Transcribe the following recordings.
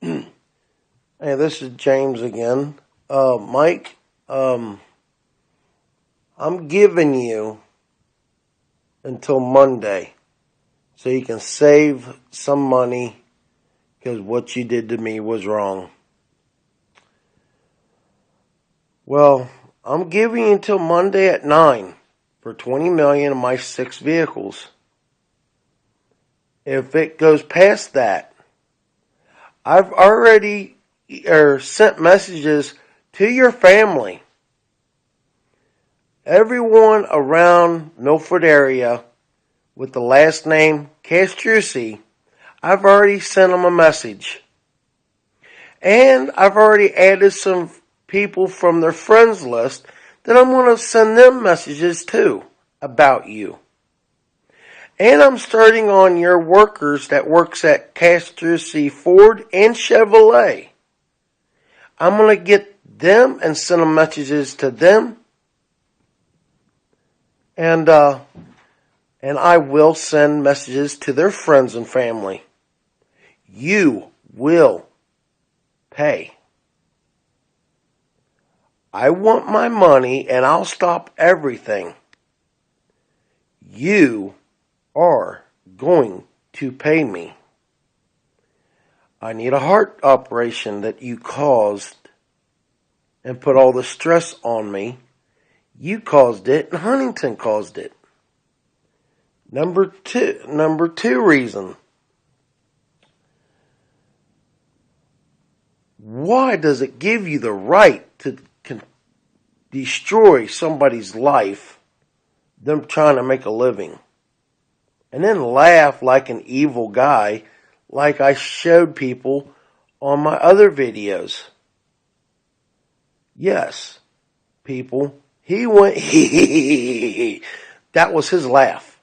Hey, this is James again. Mike, I'm giving you until Monday so you can save some money because what you did to me was wrong. Well, I'm giving you until Monday at 9 for 20 million of my 6 vehicles. If it goes past that, I've already sent messages to your family. Everyone around Milford area with the last name Castrucci, I've already sent them a message. And I've already added some people from their friends list that I'm going to send them messages to about you. And I'm starting on your workers that works at Castrucci Ford and Chevrolet. I'm going to get them and send them messages to them. And I will send messages to their friends and family. You will pay. I want my money and I'll stop everything. You are going to pay me. I need a heart operation that you caused and put all the stress on me. You caused it and Huntington caused it. Number two reason. Why does it give you the right to destroy somebody's life, them trying to make a living, and then laugh like an evil guy like I showed people on my other videos? Yes, people, he went, that was his laugh.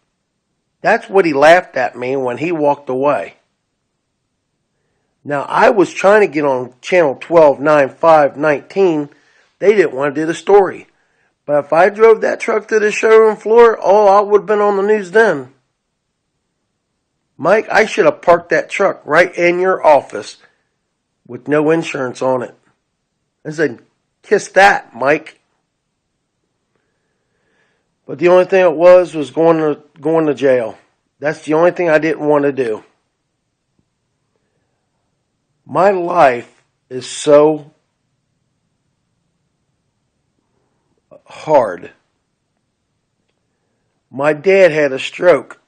That's what he laughed at me when he walked away. Now, I was trying to get on channel 12, 9, 5, 19. They didn't want to do the story. But if I drove that truck to the showroom floor, I would have been on the news then. Mike, I should have parked that truck right in your office with no insurance on it. I said, kiss that, Mike. But the only thing it was going to jail. That's the only thing I didn't want to do. My life is so hard. My dad had a stroke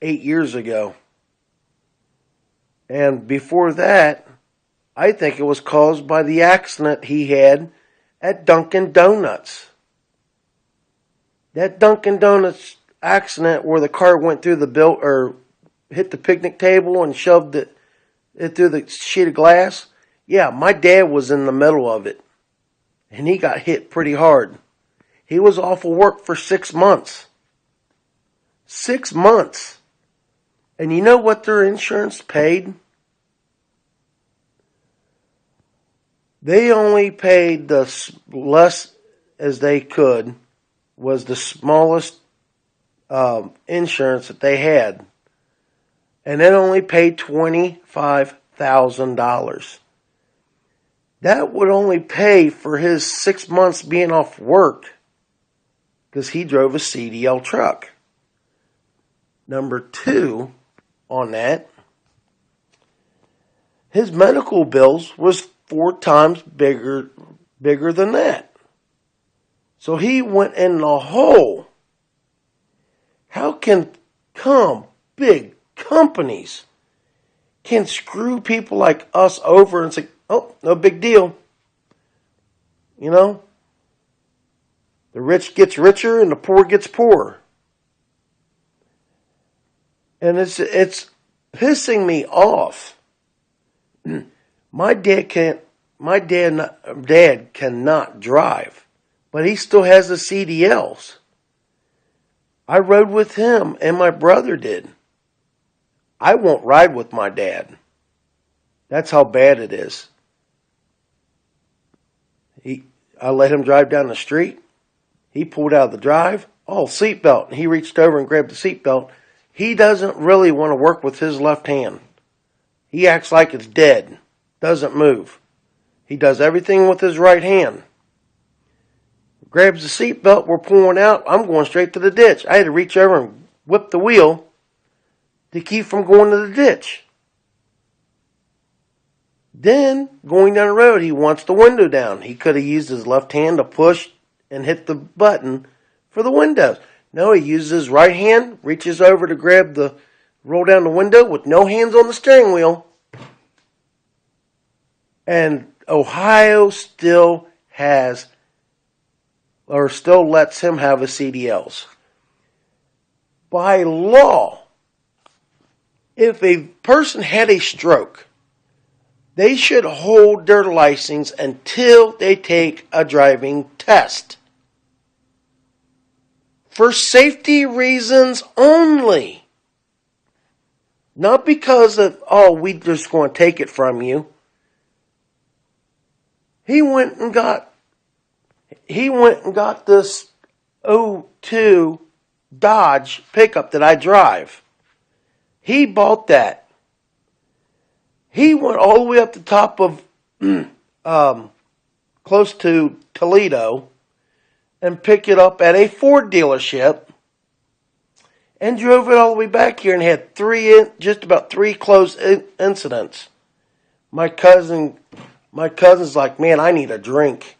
8 years ago. And before that, I think it was caused by the accident he had at Dunkin' Donuts. That Dunkin' Donuts accident where the car went through hit the picnic table and shoved it through the sheet of glass. Yeah, my dad was in the middle of it. And he got hit pretty hard. He was off of work for 6 months. 6 months. And you know what their insurance paid? They only paid the less as they could, was the smallest insurance that they had. And it only paid $25,000. That would only pay for his 6 months being off work because he drove a CDL truck. Number two on that, his medical bills was 4 times bigger than that. So he went in the hole. How can big companies can screw people like us over and say, oh, no big deal. You know, the rich gets richer and the poor gets poorer. And it's pissing me off. My dad cannot drive, but he still has the CDLs. I rode with him and my brother did. I won't ride with my dad. That's how bad it is. I let him drive down the street. He pulled out of the drive. Oh, seatbelt. He reached over and grabbed the seatbelt. He doesn't really want to work with his left hand. He acts like it's dead. doesn't move. He does everything with his right hand. Grabs the seatbelt, we're pulling out, I'm going straight to the ditch. I had to reach over and whip the wheel to keep from going to the ditch. Then, going down the road, he wants the window down. He could have used his left hand to push and hit the button for the windows. No, he uses his right hand, reaches over to grab the, roll down the window with no hands on the steering wheel. And Ohio still has, or still lets him have his CDLs. By law, if a person had a stroke, they should hold their license until they take a driving test. For safety reasons only. Not because of, oh, we just going to take it from you. He went and got this '02 Dodge pickup that I drive. He bought that. He went all the way up the top of close to Toledo and picked it up at a Ford dealership and drove it all the way back here and had just about three closed incidents. My cousin's like, man, I need a drink.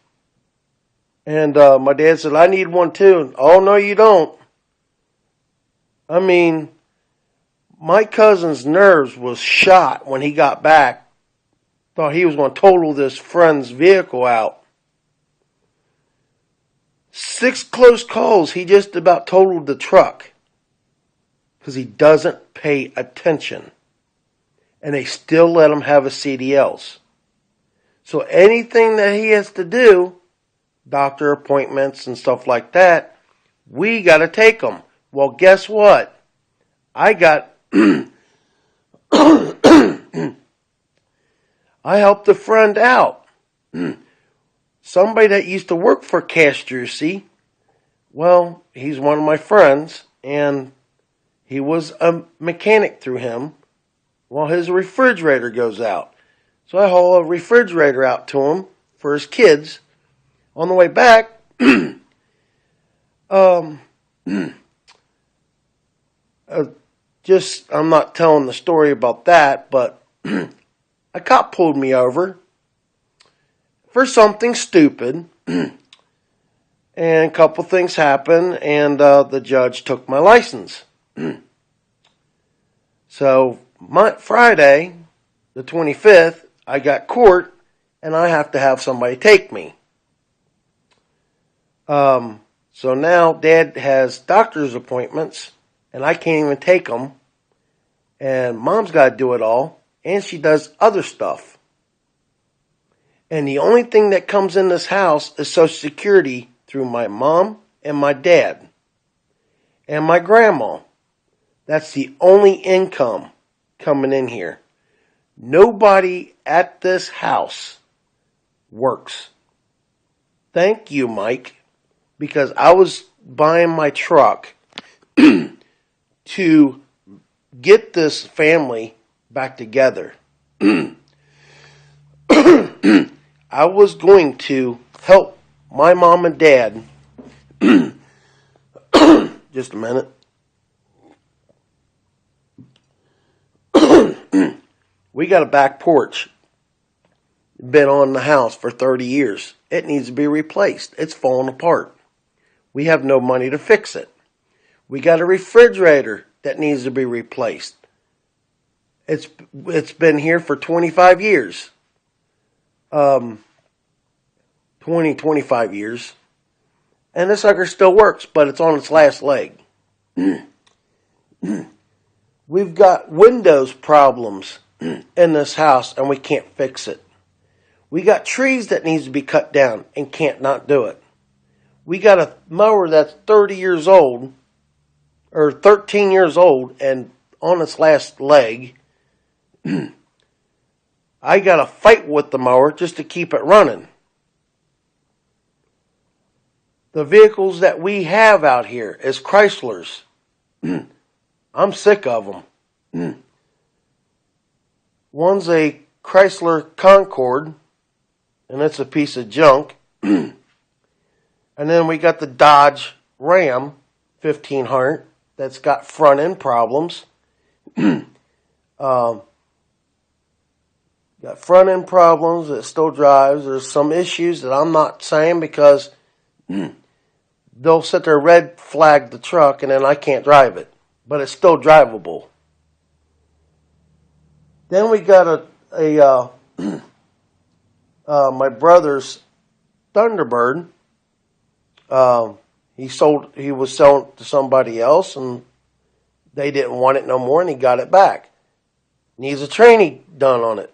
And my dad said, I need one too. Oh, no, you don't. I mean, my cousin's nerves was shot when he got back. Thought he was going to total this friend's vehicle out. 6 close calls, he just about totaled the truck. Because he doesn't pay attention. And they still let him have his CDLs. So anything that he has to do, doctor appointments and stuff like that, we got to take them. Well, guess what? I helped a friend out. Somebody that used to work for Castrucci. Well, he's one of my friends, and he was a mechanic through him. Well, his refrigerator goes out. So I haul a refrigerator out to him for his kids. On the way back, I'm not telling the story about that, but a cop pulled me over for something stupid. And a couple things happened, and the judge took my license. So, Friday, the 25th, I got court, and I have to have somebody take me. So now Dad has doctor's appointments, and I can't even take them. And Mom's got to do it all, and she does other stuff. And the only thing that comes in this house is Social Security through my mom and my dad and my grandma. That's the only income coming in here. Nobody at this house works. Thank you, Mike, because I was buying my truck to get this family back together. I was going to help my mom and dad. Just a minute. We got a back porch. Been on the house for 30 years. It needs to be replaced. It's falling apart. We have no money to fix it. We got a refrigerator that needs to be replaced. It's been here for 25 years. 25 years. And this sucker still works, but it's on its last leg. We've got Windows problems in this house, and we can't fix it. We got trees that needs to be cut down and can't not do it. We got a mower that's 30 years old, or 13 years old, and on its last leg. I got to fight with the mower just to keep it running. The vehicles that we have out here is Chryslers. I'm sick of them. One's a Chrysler Concorde, and it's a piece of junk. And then we got the Dodge Ram 1500 that's got front end problems. Got front end problems. It still drives. There's some issues that I'm not saying because they'll sit there red flag the truck and then I can't drive it, but it's still drivable. Then we got my brother's Thunderbird. He was selling it to somebody else and they didn't want it no more and he got it back. Needs a training done on it.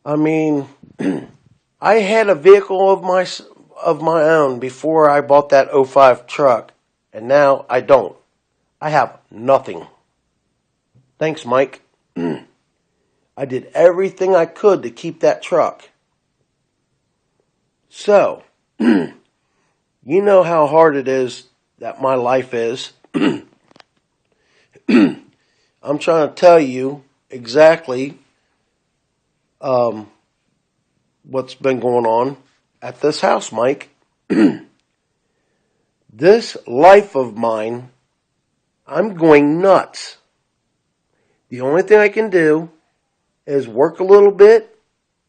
I mean, I had a vehicle of my own before I bought that '05 truck, and now I don't. I have nothing. Thanks, Mike. I did everything I could to keep that truck. So, you know how hard it is that my life is. I'm trying to tell you exactly what's been going on at this house, Mike. This life of mine, I'm going nuts. The only thing I can do is work a little bit,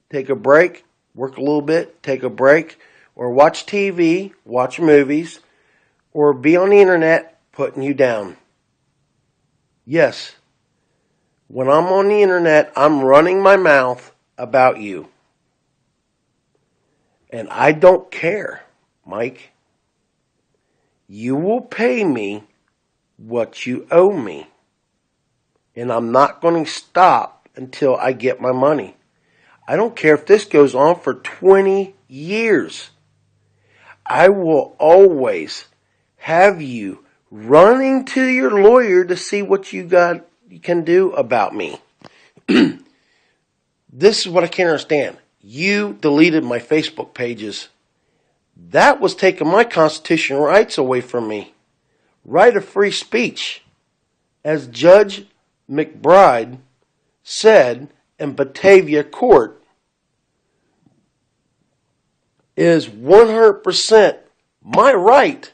take a break, work a little bit, take a break, or watch TV, watch movies, or be on the internet putting you down. Yes, when I'm on the internet, I'm running my mouth about you. And I don't care, Mike. You will pay me what you owe me. And I'm not going to stop until I get my money. I don't care if this goes on for 20 years. I will always have you running to your lawyer to see what you can do about me. This is what I can't understand. You deleted my Facebook pages. That was taking my constitutional rights away from me. Right of free speech. As Judge McBride said in Batavia Court, is 100% my right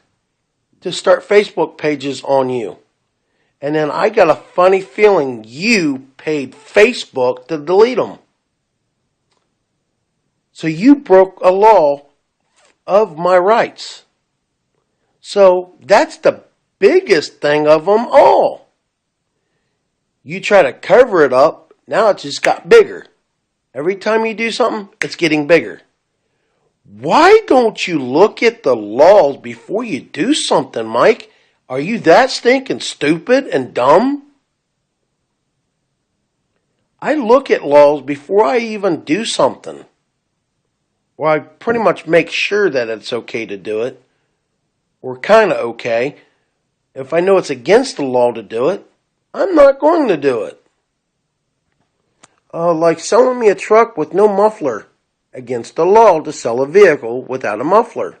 to start Facebook pages on you. And then I got a funny feeling you paid Facebook to delete them. So you broke a law of my rights. So that's the biggest thing of them all. You try to cover it up, now it just got bigger. Every time you do something, it's getting bigger. Why don't you look at the laws before you do something, Mike? Are you that stinking stupid and dumb? I look at laws before I even do something. Or I pretty much make sure that it's okay to do it. Or kind of okay. If I know it's against the law to do it, I'm not going to do it. Like selling me a truck with no muffler. Against the law to sell a vehicle without a muffler.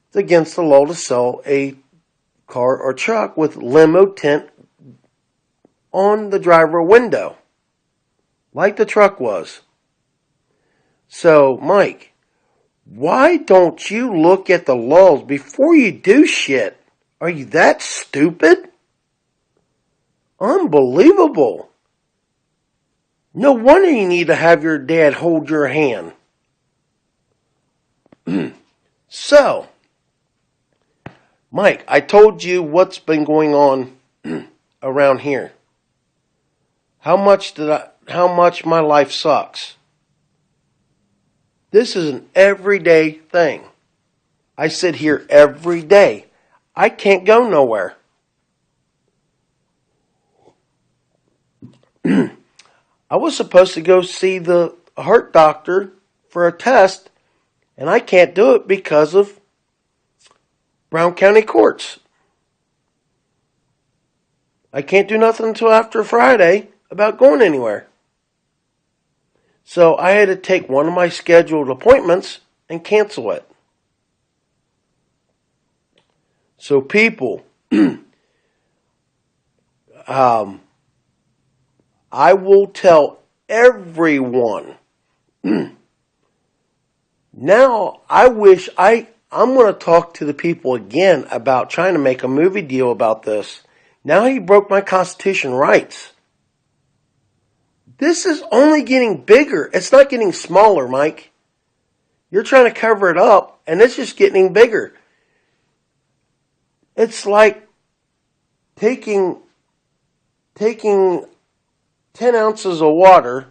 It's against the law to sell a car or truck with limo tint on the driver window. Like the truck was. So, Mike, why don't you look at the laws before you do shit? Are you that stupid? Unbelievable. No wonder you need to have your dad hold your hand. So, Mike, I told you what's been going on around here. How much my life sucks. This is an everyday thing. I sit here every day. I can't go nowhere. I was supposed to go see the heart doctor for a test, and I can't do it because of Brown County courts. I can't do nothing until after Friday about going anywhere. So I had to take one of my scheduled appointments and cancel it. So people, I will tell everyone. Now, I'm going to talk to the people again about trying to make a movie deal about this. Now he broke my constitution rights. This is only getting bigger. It's not getting smaller, Mike. You're trying to cover it up, and it's just getting bigger. It's like taking 10 ounces of water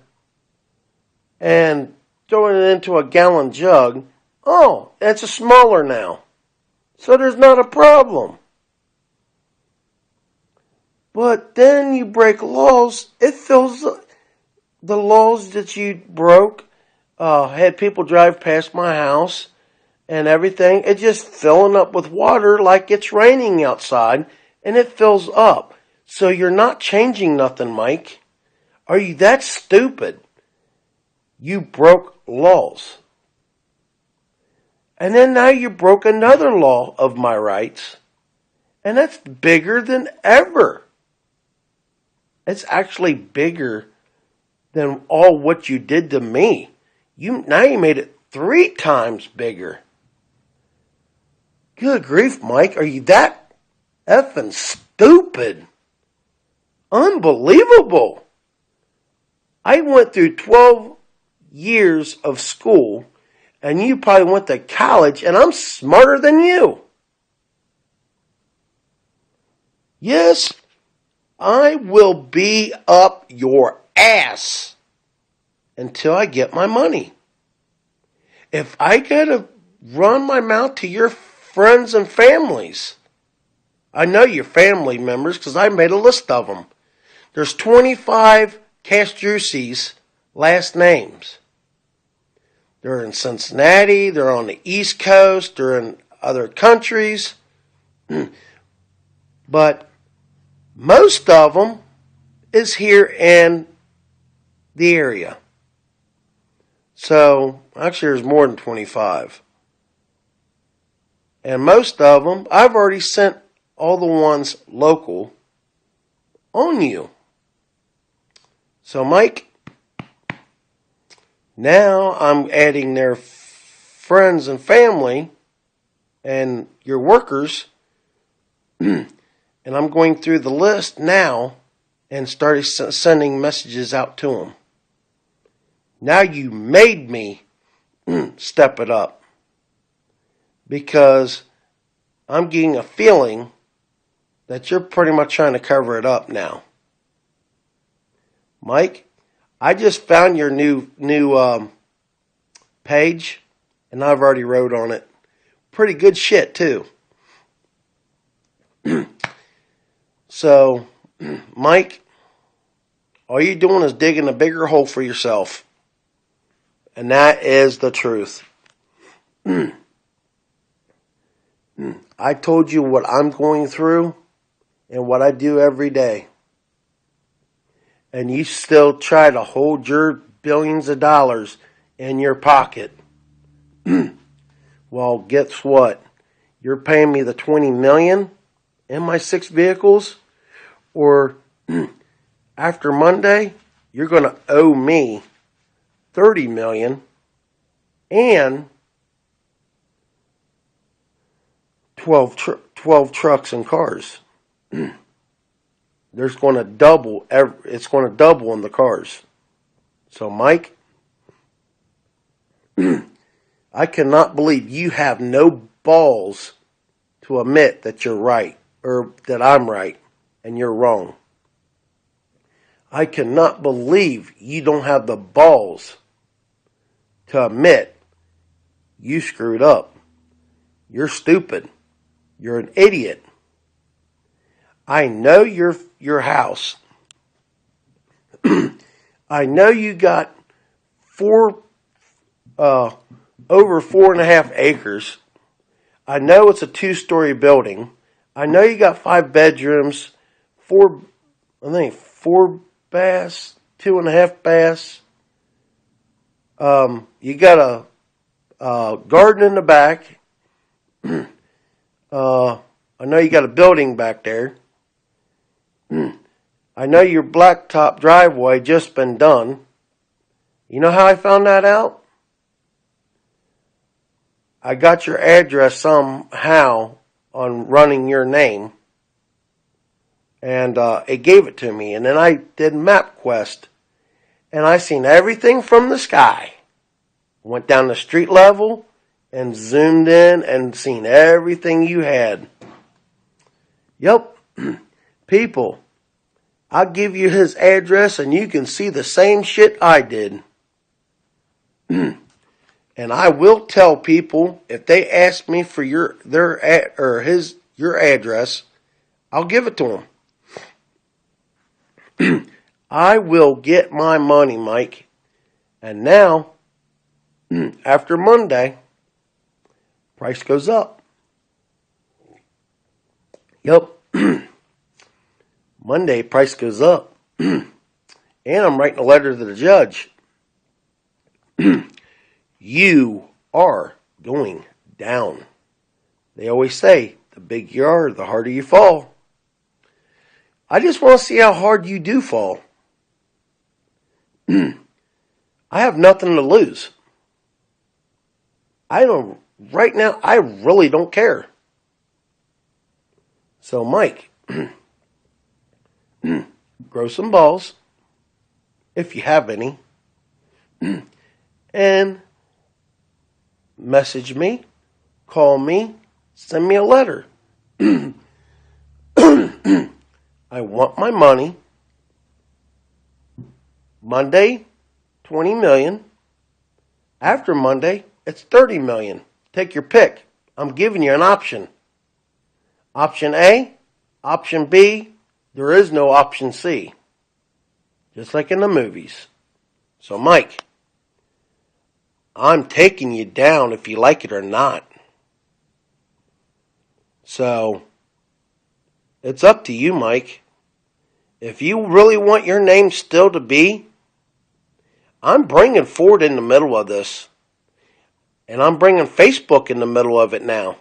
and throwing it into a gallon jug. Oh, it's a smaller now. So there's not a problem. But then you break laws. It fills the laws that you broke. Had people drive past my house and everything. It's just filling up with water like it's raining outside, and it fills up. So you're not changing nothing, Mike. Are you that stupid? You broke laws. And then now you broke another law of my rights, and that's bigger than ever. It's actually bigger than all what you did to me. Now you made it 3 times bigger. Good grief, Mike. Are you that effing stupid? Unbelievable. I went through 12 years of school, and you probably went to college, and I'm smarter than you. Yes, I will be up your ass until I get my money. If I gotta run my mouth to your friends and families, I know your family members because I made a list of them. There's 25 Castrucci's last names. They're in Cincinnati, they're on the East Coast, they're in other countries. But most of them is here in the area. So, actually there's more than 25. And most of them, I've already sent all the ones local on you. So, Mike, now I'm adding their friends and family and your workers, and I'm going through the list now and started sending messages out to them. Now you made me step it up, because I'm getting a feeling that you're pretty much trying to cover it up now. Mike, I just found your new page, and I've already wrote on it. Pretty good shit, too. So, Mike, all you're doing is digging a bigger hole for yourself. And that is the truth. I told you what I'm going through and what I do every day. And you still try to hold your billions of dollars in your pocket. Well, guess what? You're paying me the $20 million in my 6 vehicles, or after Monday, you're going to owe me $30 million and 12 trucks and cars. There's going to double. It's going to double in the cars. So, Mike, I cannot believe you have no balls to admit that you're right, or that I'm right and you're wrong. I cannot believe you don't have the balls to admit you screwed up. You're stupid. You're an idiot. I know your house. I know you got over 4.5 acres. I know it's a 2-story building. I know you got 5 bedrooms, 4 baths, 2.5 baths. You got a garden in the back. I know you got a building back there. I know your blacktop driveway just been done. You know how I found that out? I got your address somehow on running your name, and it gave it to me. And then I did MapQuest, and I seen everything from the sky. Went down the street level and zoomed in and seen everything you had. Yep, people, I'll give you his address and you can see the same shit I did. And I will tell people if they ask me for your address, I'll give it to them. I will get my money, Mike. And now, after Monday, price goes up. Yep. Monday, price goes up. And I'm writing a letter to the judge. You are going down. They always say, the bigger you are, the harder you fall. I just want to see how hard you do fall. I have nothing to lose. Right now, I really don't care. So, Mike, grow some balls, if you have any, and message me, call me, send me a letter. I want my money. Monday, 20 million. After Monday, it's 30 million. Take your pick. I'm giving you an option. Option A, option B, there is no option C. Just like in the movies. So, Mike, I'm taking you down if you like it or not. So, it's up to you, Mike. If you really want your name still to be, I'm bringing Ford in the middle of this. And I'm bringing Facebook in the middle of it now.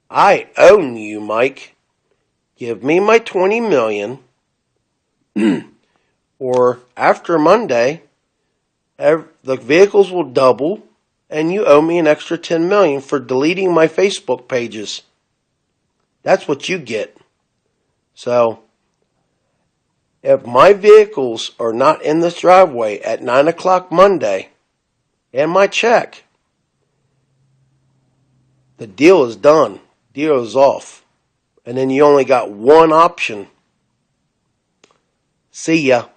I own you, Mike. Give me my 20 million. Or after Monday, the vehicles will double and you owe me an extra 10 million for deleting my Facebook pages. That's what you get. So, if my vehicles are not in this driveway at 9 o'clock Monday, and my check, the deal is done. Deal is off. And then you only got one option. See ya.